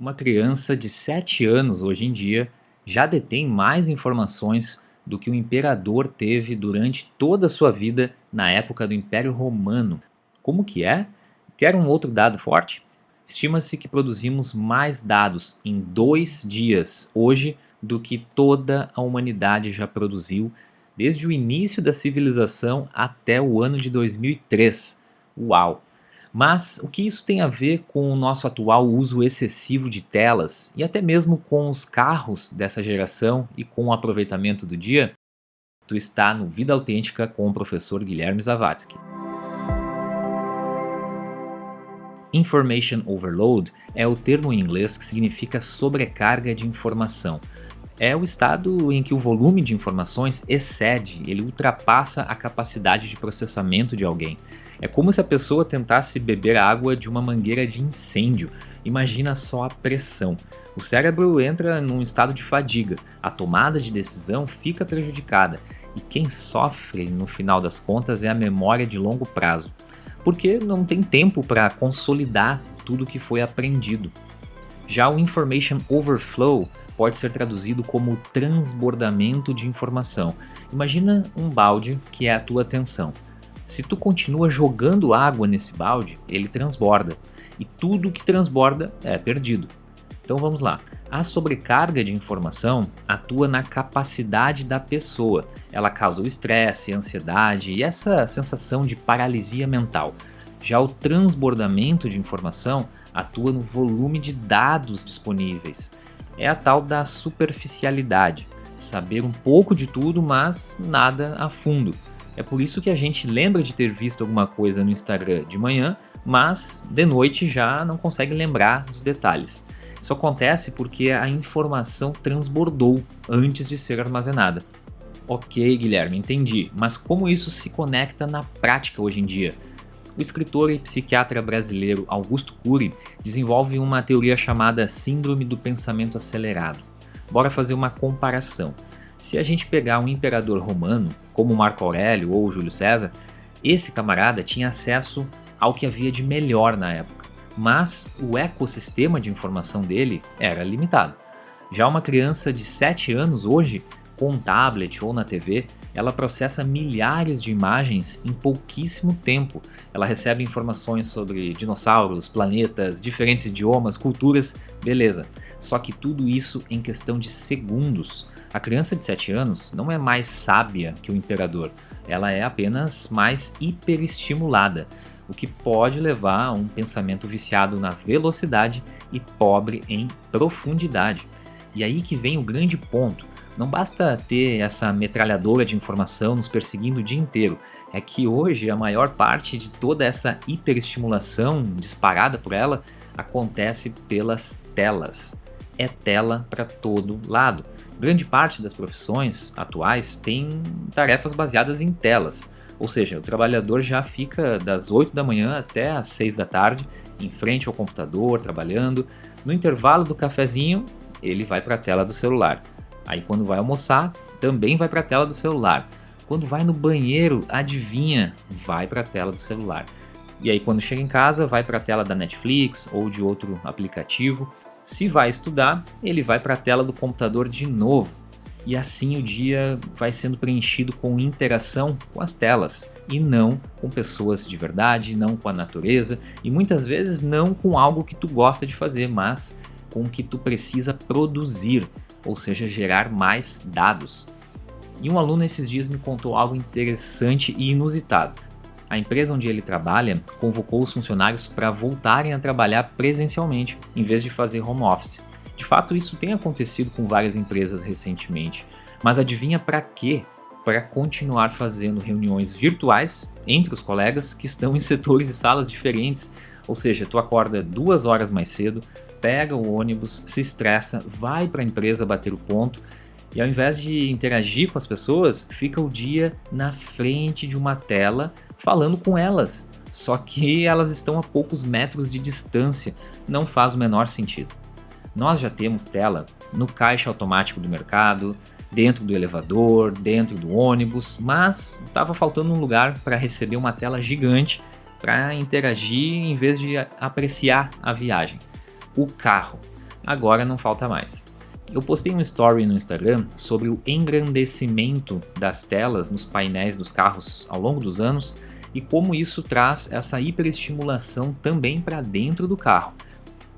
Uma criança de 7 anos hoje em dia já detém mais informações do que o imperador teve durante toda a sua vida na época do Império Romano. Como que é? Quer um outro dado forte? Estima-se que produzimos mais dados em 2 dias hoje do que toda a humanidade já produziu desde o início da civilização até o ano de 2003. Uau! Mas o que isso tem a ver com o nosso atual uso excessivo de telas e até mesmo com os carros dessa geração e com o aproveitamento do dia? Tu está no Vida Autêntica com o professor Guilherme Zawadzki. Information overload é o termo em inglês que significa sobrecarga de informação. É o estado em que o volume de informações excede, ele ultrapassa a capacidade de processamento de alguém. É como se a pessoa tentasse beber água de uma mangueira de incêndio. Imagina só a pressão. O cérebro entra num estado de fadiga, a tomada de decisão fica prejudicada e quem sofre no final das contas é a memória de longo prazo, porque não tem tempo para consolidar tudo que foi aprendido. Já o Information Overflow pode ser traduzido como transbordamento de informação. Imagina um balde que é a tua atenção. Se tu continua jogando água nesse balde, ele transborda. E tudo que transborda é perdido. Então vamos lá. A sobrecarga de informação atua na capacidade da pessoa. Ela causa o estresse, a ansiedade e essa sensação de paralisia mental. Já o transbordamento de informação atua no volume de dados disponíveis. É a tal da superficialidade, saber um pouco de tudo, mas nada a fundo. É por isso que a gente lembra de ter visto alguma coisa no Instagram de manhã, mas de noite já não consegue lembrar dos detalhes. Isso acontece porque a informação transbordou antes de ser armazenada. Ok, Guilherme, entendi, mas como isso se conecta na prática hoje em dia? O escritor e psiquiatra brasileiro Augusto Cury desenvolve uma teoria chamada Síndrome do Pensamento Acelerado. Bora fazer uma comparação. Se a gente pegar um imperador romano, como Marco Aurélio ou Júlio César, esse camarada tinha acesso ao que havia de melhor na época, mas o ecossistema de informação dele era limitado. Já uma criança de 7 anos hoje, com um tablet ou na TV, ela processa milhares de imagens em pouquíssimo tempo. Ela recebe informações sobre dinossauros, planetas, diferentes idiomas, culturas, beleza. Só que tudo isso em questão de segundos. A criança de 7 anos não é mais sábia que o imperador, ela é apenas mais hiperestimulada, o que pode levar a um pensamento viciado na velocidade e pobre em profundidade. E aí que vem o grande ponto. Não basta ter essa metralhadora de informação nos perseguindo o dia inteiro, é que hoje a maior parte de toda essa hiperestimulação disparada por ela acontece pelas telas. É tela para todo lado. Grande parte das profissões atuais tem tarefas baseadas em telas, ou seja, o trabalhador já fica das 8 da manhã até as 6 da tarde em frente ao computador, trabalhando. No intervalo do cafezinho, ele vai para a tela do celular. Aí quando vai almoçar, também vai para a tela do celular. Quando vai no banheiro, adivinha, vai para a tela do celular. E aí quando chega em casa, vai para a tela da Netflix ou de outro aplicativo. Se vai estudar, ele vai para a tela do computador de novo. E assim o dia vai sendo preenchido com interação com as telas e não com pessoas de verdade, não com a natureza e muitas vezes não com algo que tu gosta de fazer, mas com o que tu precisa produzir, ou seja, gerar mais dados. E um aluno esses dias me contou algo interessante e inusitado. A empresa onde ele trabalha convocou os funcionários para voltarem a trabalhar presencialmente, em vez de fazer home office. De fato, isso tem acontecido com várias empresas recentemente. Mas adivinha para quê? Para continuar fazendo reuniões virtuais entre os colegas que estão em setores e salas diferentes. Ou seja, tu acorda 2 horas mais cedo, pega o ônibus, se estressa, vai para a empresa bater o ponto e ao invés de interagir com as pessoas, fica o dia na frente de uma tela falando com elas. Só que elas estão a poucos metros de distância, não faz o menor sentido. Nós já temos tela no caixa automático do mercado, dentro do elevador, dentro do ônibus, mas estava faltando um lugar para receber uma tela gigante para interagir em vez de apreciar a viagem. O carro. Agora não falta mais. Eu postei um story no Instagram sobre o engrandecimento das telas nos painéis dos carros ao longo dos anos e como isso traz essa hiperestimulação também para dentro do carro.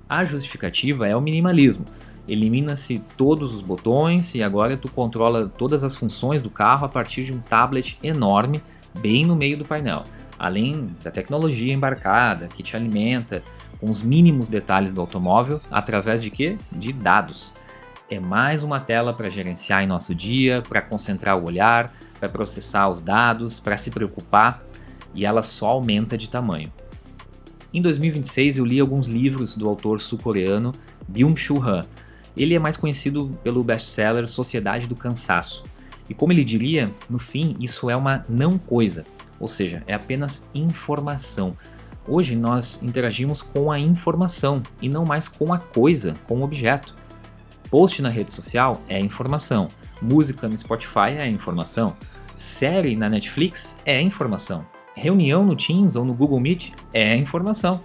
A justificativa é o minimalismo. Elimina-se todos os botões e agora tu controla todas as funções do carro a partir de um tablet enorme bem no meio do painel. Além da tecnologia embarcada que te alimenta com os mínimos detalhes do automóvel através de quê? De dados. É mais uma tela para gerenciar em nosso dia, para concentrar o olhar, para processar os dados, para se preocupar, e ela só aumenta de tamanho. Em 2026 eu li alguns livros do autor sul-coreano Byung-Chul Han. Ele é mais conhecido pelo best-seller Sociedade do Cansaço. E como ele diria, no fim isso é uma não coisa, ou seja, é apenas informação. Hoje nós interagimos com a informação e não mais com a coisa, com o objeto. Post na rede social é informação, música no Spotify é informação, série na Netflix é informação, reunião no Teams ou no Google Meet é informação.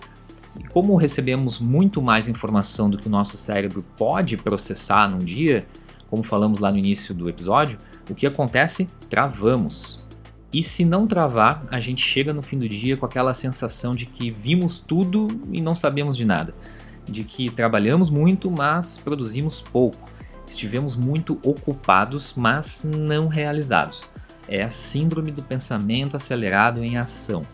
E como recebemos muito mais informação do que o nosso cérebro pode processar num dia, como falamos lá no início do episódio, o que acontece? Travamos. E se não travar, a gente chega no fim do dia com aquela sensação de que vimos tudo e não sabemos de nada. De que trabalhamos muito, mas produzimos pouco. Estivemos muito ocupados, mas não realizados. É a síndrome do pensamento acelerado em ação.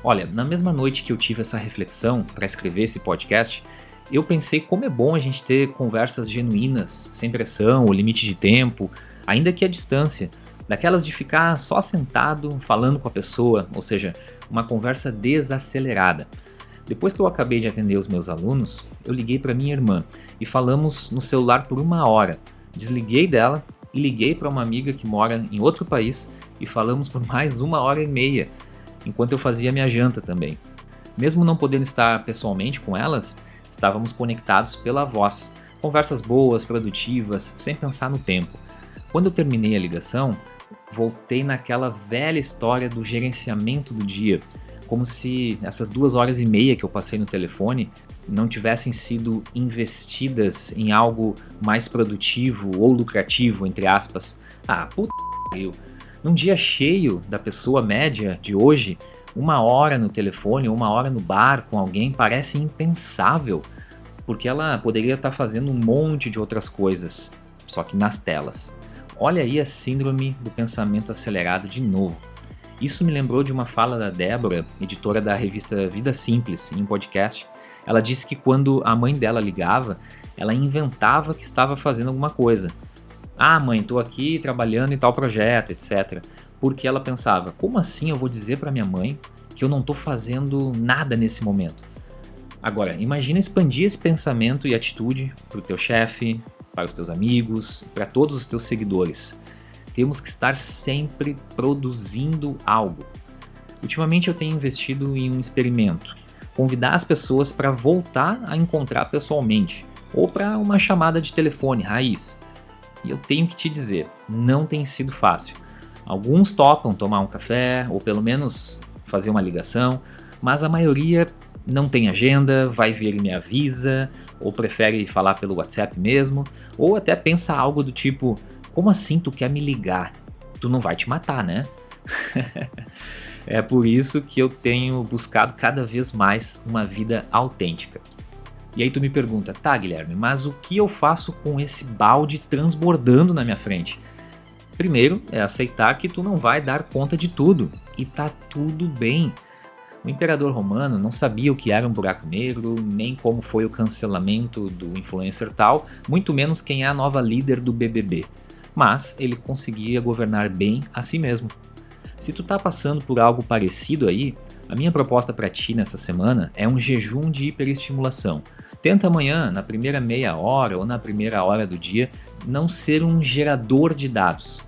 Olha, na mesma noite que eu tive essa reflexão para escrever esse podcast, eu pensei como é bom a gente ter conversas genuínas, sem pressão ou limite de tempo, ainda que à distância, daquelas de ficar só sentado falando com a pessoa, ou seja, uma conversa desacelerada. Depois que eu acabei de atender os meus alunos, eu liguei para minha irmã e falamos no celular por 1 hora. Desliguei dela e liguei para uma amiga que mora em outro país e falamos por mais 1h30, enquanto eu fazia minha janta também. Mesmo não podendo estar pessoalmente com elas, estávamos conectados pela voz. Conversas boas, produtivas, sem pensar no tempo. Quando eu terminei a ligação, voltei naquela velha história do gerenciamento do dia, como se essas 2h30 que eu passei no telefone não tivessem sido investidas em algo mais produtivo ou lucrativo, entre aspas. Ah, puta que pariu. Num dia cheio da pessoa média de hoje, 1 hora no telefone ou 1 hora no bar com alguém parece impensável, porque ela poderia estar fazendo um monte de outras coisas, só que nas telas. Olha aí a síndrome do pensamento acelerado de novo. Isso me lembrou de uma fala da Débora, editora da revista Vida Simples, em um podcast. Ela disse que quando a mãe dela ligava, ela inventava que estava fazendo alguma coisa. Ah, mãe, estou aqui trabalhando em tal projeto, etc. Porque ela pensava, como assim eu vou dizer para minha mãe que eu não estou fazendo nada nesse momento? Agora, imagina expandir esse pensamento e atitude para o teu chefe, para os teus amigos, para todos os teus seguidores. Temos que estar sempre produzindo algo. Ultimamente eu tenho investido em um experimento. Convidar as pessoas para voltar a encontrar pessoalmente. Ou para uma chamada de telefone, raiz. E eu tenho que te dizer, não tem sido fácil. Alguns topam tomar um café, ou pelo menos fazer uma ligação, mas a maioria não tem agenda, vai ver e me avisa, ou prefere falar pelo WhatsApp mesmo, ou até pensa algo do tipo, como assim tu quer me ligar? Tu não vai te matar, né? É por isso que eu tenho buscado cada vez mais uma vida autêntica. E aí tu me pergunta, tá Guilherme, mas o que eu faço com esse balde transbordando na minha frente? Primeiro é aceitar que tu não vai dar conta de tudo, e tá tudo bem. O imperador romano não sabia o que era um buraco negro, nem como foi o cancelamento do influencer tal, muito menos quem é a nova líder do BBB. Mas ele conseguia governar bem a si mesmo. Se tu tá passando por algo parecido aí, a minha proposta para ti nessa semana é um jejum de hiperestimulação. Tenta amanhã, na primeira meia hora ou na primeira hora do dia, não ser um gerador de dados.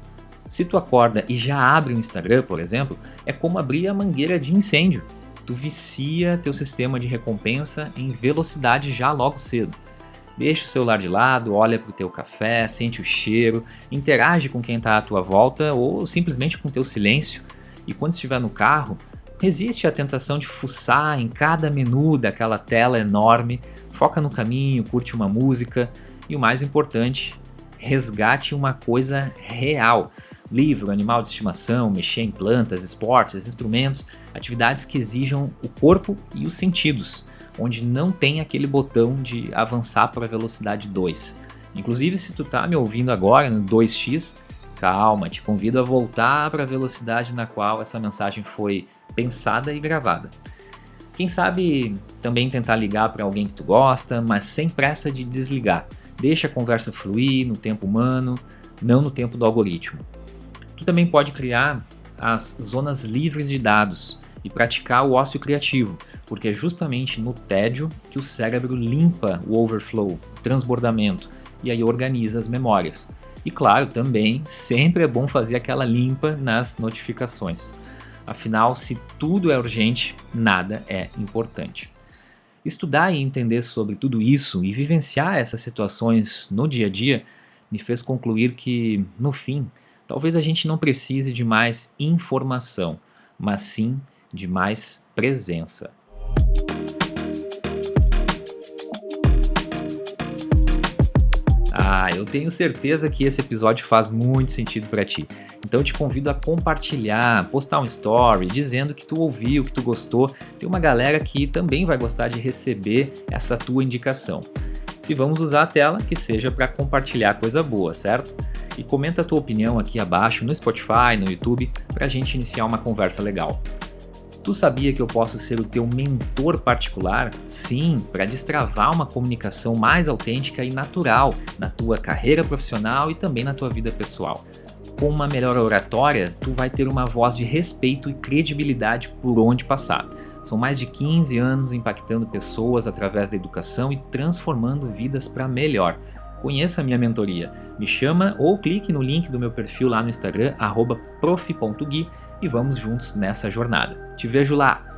Se tu acorda e já abre o Instagram, por exemplo, é como abrir a mangueira de incêndio. Tu vicia teu sistema de recompensa em velocidade já logo cedo. Deixa o celular de lado, olha para o teu café, sente o cheiro, interage com quem está à tua volta ou simplesmente com teu silêncio. E quando estiver no carro, resiste à tentação de fuçar em cada menu daquela tela enorme. Foca no caminho, curte uma música e o mais importante, resgate uma coisa real. Livro, animal de estimação, mexer em plantas, esportes, instrumentos, atividades que exijam o corpo e os sentidos, onde não tem aquele botão de avançar para a velocidade 2. Inclusive, se tu tá me ouvindo agora no 2x, calma, te convido a voltar para a velocidade na qual essa mensagem foi pensada e gravada. Quem sabe também tentar ligar para alguém que tu gosta, mas sem pressa de desligar. Deixa a conversa fluir no tempo humano, não no tempo do algoritmo. Tu também pode criar as zonas livres de dados e praticar o ócio criativo, porque é justamente no tédio que o cérebro limpa o overflow, o transbordamento, e aí organiza as memórias. E claro, também sempre é bom fazer aquela limpa nas notificações. Afinal, se tudo é urgente, nada é importante. Estudar e entender sobre tudo isso e vivenciar essas situações no dia a dia me fez concluir que, no fim, talvez a gente não precise de mais informação, mas sim de mais presença. Eu tenho certeza que esse episódio faz muito sentido para ti. Então eu te convido a compartilhar, postar um story dizendo que tu ouviu, que tu gostou. Tem uma galera que também vai gostar de receber essa tua indicação. Se vamos usar a tela, que seja para compartilhar coisa boa, certo? E comenta a tua opinião aqui abaixo no Spotify, no YouTube, para a gente iniciar uma conversa legal. Tu sabia que eu posso ser o teu mentor particular? Sim, para destravar uma comunicação mais autêntica e natural na tua carreira profissional e também na tua vida pessoal. Com uma melhor oratória, tu vai ter uma voz de respeito e credibilidade por onde passar. São mais de 15 anos impactando pessoas através da educação e transformando vidas para melhor. Conheça a minha mentoria. Me chama ou clique no link do meu perfil lá no Instagram, @prof.gui, e vamos juntos nessa jornada. Te vejo lá!